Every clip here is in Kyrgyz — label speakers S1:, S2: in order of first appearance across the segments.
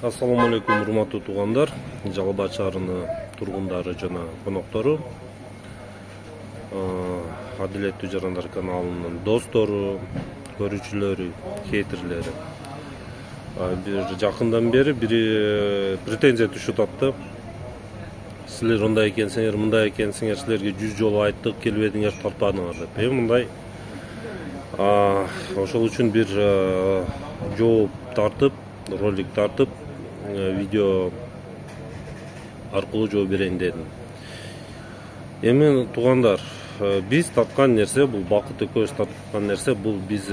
S1: Assalamu alaikum, урматтуу туугандар, Жалал Абад шаарынын тургундары жана коноктору, Адилеттүү жарандар каналынын достору, көрүүчүлөрү, хейтерлери. Бир жакындан бери бири претензия түшүп атты. Силер мындай экенсиңер, мындай экенсиңер, силерге 100 жолу айттык, келбедиңер, тартпадыңар деп. Мындай ошол үчүн бир жооп тартып, ролик тартып, видео аркылуу жооп берейин дедим. Эми туугандар, биз тарткан нерсе, бул бакыт экөөбүз тарткан нерсе, бул биз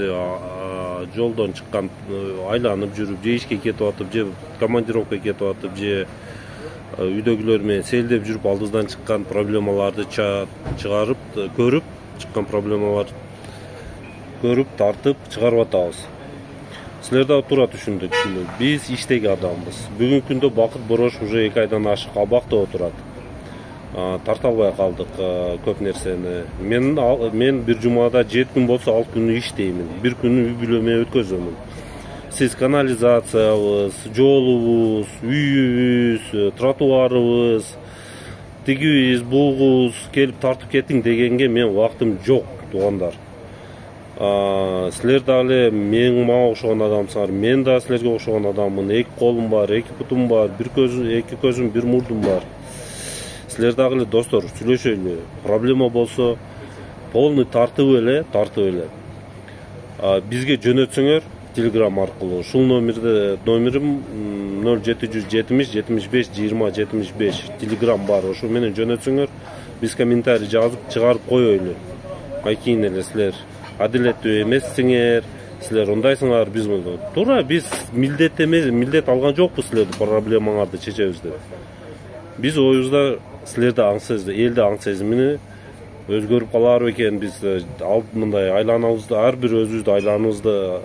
S1: жолдон чыккан, айланып жүрүп, же ишке кетип атып, же командировка кетип атып, же үйдөгүлөр менен селдеп жүрүп алдыбыздан чыккан проблемаларды чыгарып, көрүп, чыккан проблемаларды көрүп, тартып, чыгарып атабыз. Силер да туура түшүндүк. Биз иштеги адамбыз. Бүгүнкү күндө Бакыт Борошов уже 2 айдан ашык абакта отурат. Тарта албай калдык көп нерсени. Мен бир жумада 7 күн болсо 6 күнү иштеймин. Бир күнү үй бүлө менен өткөзөмүн. Сиз канализациябыз, жолубуз, үйүбүз, тротуарыбыз, тигибиз, бугубуз келип тартып кетиң дегенге мен убактым жок, туугандар. Силер дагы мага окшогон адамсыңар, мен да силерге окшогон адаммын. 2 колум бар, 2 бутум бар, 2 көзүм, 1 мурдум бар. Силер дагы достор, сүйлөшөлү. Проблема болсо полный тартып эле. Бизге жөнөтсөңөр Telegram аркылуу. Ушул номерим 0770 75 20 75 Telegram бар. Ошо менен жөнөтсөңөр биз комментарий жазып чыгарып коелу. Кийин эле силер адилеттүү эмессиңер, силер ондайсыңар, биз мындай. Туура, биз милдет алган жокпуз силердин проблемаңарды чечебиз деп. Биз оюбузда силерде аң сезди, элде аң сезимини өзгөрүп калар экен. Биз мындай айланабызды, ар бир өзүбүздүн айланабызды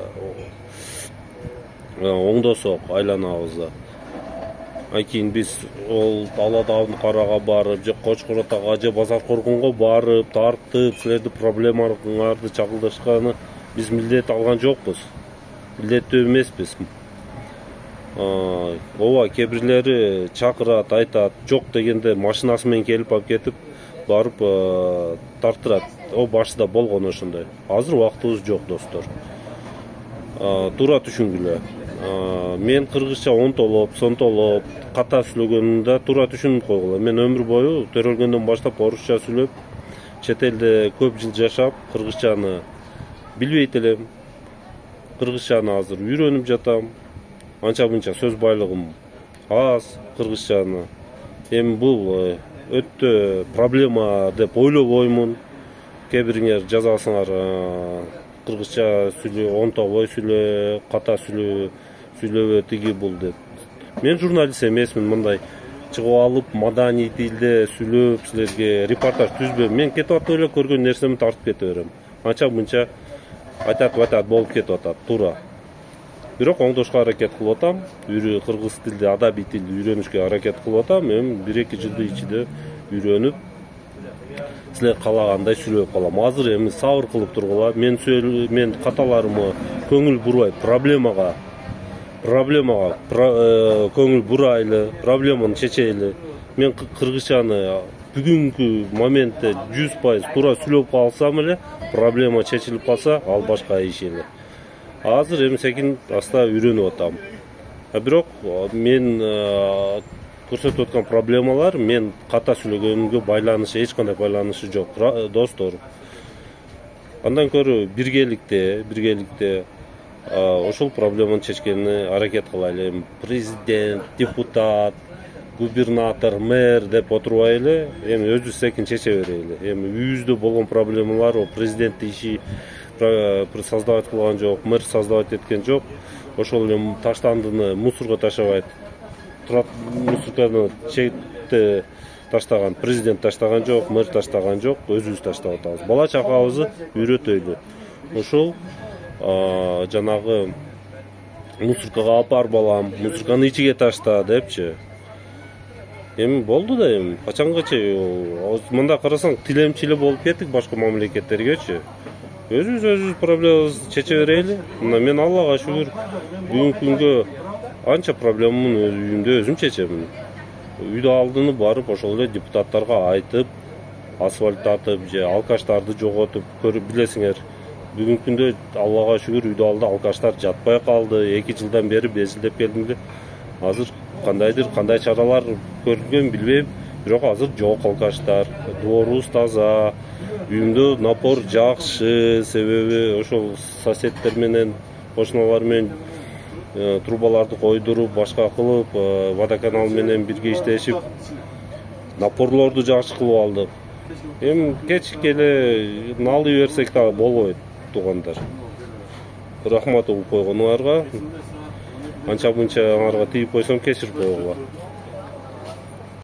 S1: оңдосок, айланабызды. Кийин биз Ала Даудун Карага барып, же Кочкор Атага, же Базар Коргонго барып, тартып, силерди проблемаңарды чагылдырышканы биз милдет алган жокпуз. Милдеттүү эмеспиз. Ооба, кээ бирлери чакырат, айтат, жок дегенде машинасы менен келип алып кетип, барып тарттырат. О башында болгон ошондой. Азыр убактыбыз жок, достор. Туура түшүнгүлө. Мен кыргызча онтолоп, сонтолоп, ката сүйлөгөнүмдө туура түшүнүп койгула. Мен өмүр бою төрөлгөндөн баштап орусча сүйлөп, чет элде көп жыл жашап, кыргызчаны билбейт элем. Кыргызчаны азыр үйрөнүп жатам. Анча-мынча сөз байлыгым аз кыргызчаны. Эми бул өтө проблема деп ойлобоймун. Кээ бириңер жазасыңар, кыргызча сүйлө, онтобой сүйлө, ката сүйлөбө, тиги бул деп. Мен журналист эмесмин, мындай чыгып алып, маданий тилде сүйлөп, силерге репортаж түзбөйм. Мен кетип атып эле көргөн нерсемди тартып кете берем. Анча-мынча айтат болуп кетип атат, туура. Бирок оңдошко аракет кылып атам. Кыргыз тилди, адабий тилди үйрөнүшкө аракет кылып атам. Эми 1-2 жылдын ичинде үйрөнүп, силер каалагандай сүйлөп калам. Азыр эми сабыр кылып тургула. Мен каталарыма көңүл бурбай, проблемага көңүл бурайлы, проблеманы чечели. Мен кыргызчаны бүгүнкү моментте 100% туура сүйлөп калсам эле, проблема чечилип калса, ал башка иш эле. Азыр эми секин аста үйрөнүп атам. Бирок мен көрсөтүп аткан проблемалар мен ката сүйлөгөнүмгө байланышы, эч кандай байланышы жок, достор. Андан көрө биргеликте ошол проблеманы чечкени аракет кылайлы. Президент, депутат, губернатор, мэр деп отурбай эле, эми өзүбүз секин чече берели. Эми үйүбүздө болгон проблемалар, президент иши создавать кылган жок, мэр создавать эткен жок. Ошол эле таштандыны мусорго ташабайт. Мусорканы чекте таштаган, президент таштаган жок, мэр таштаган жок, өзүбүз таштап атабыз. Бала чакабызды үйрөтөйлү. Ошол жанагы мусоркага алып бар балам, мусорканы ичиге ташта депчи. Эми болду да эми качангаcha мында карасаң тилемчиле болуп кеттик башка мамлекеттергечи. Өзүбүз проблемабызды чече берели. Мен Аллага шүгүр бүгүнкү күнгө Анча проблемамын үйүмдө өзүм чечемин. Үйдө алдыны барып ошол эле депутаттарга айтып, асфальттатып же алкаштарды жоготуп көрүп билесиңер. Бүгүнкү күндө Аллага шүгүр үйдө алды алкаштар жатпай калды. 2 жылдан бери безилдеп келдим эле. Азыр кандай чаралар көрүлгөн билбейм. Бирок азыр жок алкаштар. Дворубуз таза. Үйүмдө напор жакшы, себеби ошол соседтер менен, кошуналар менен трубаларды койдуруп, башка кылып, водоканал менен бирге иштешип, напорлорду жакшы кылып алдык. Эми кечке эле налый берсек да болбойт, туугандар. Рахмат угуп койгонуңарга. Анча мынча аңарга тийип койсом кечирип койгула.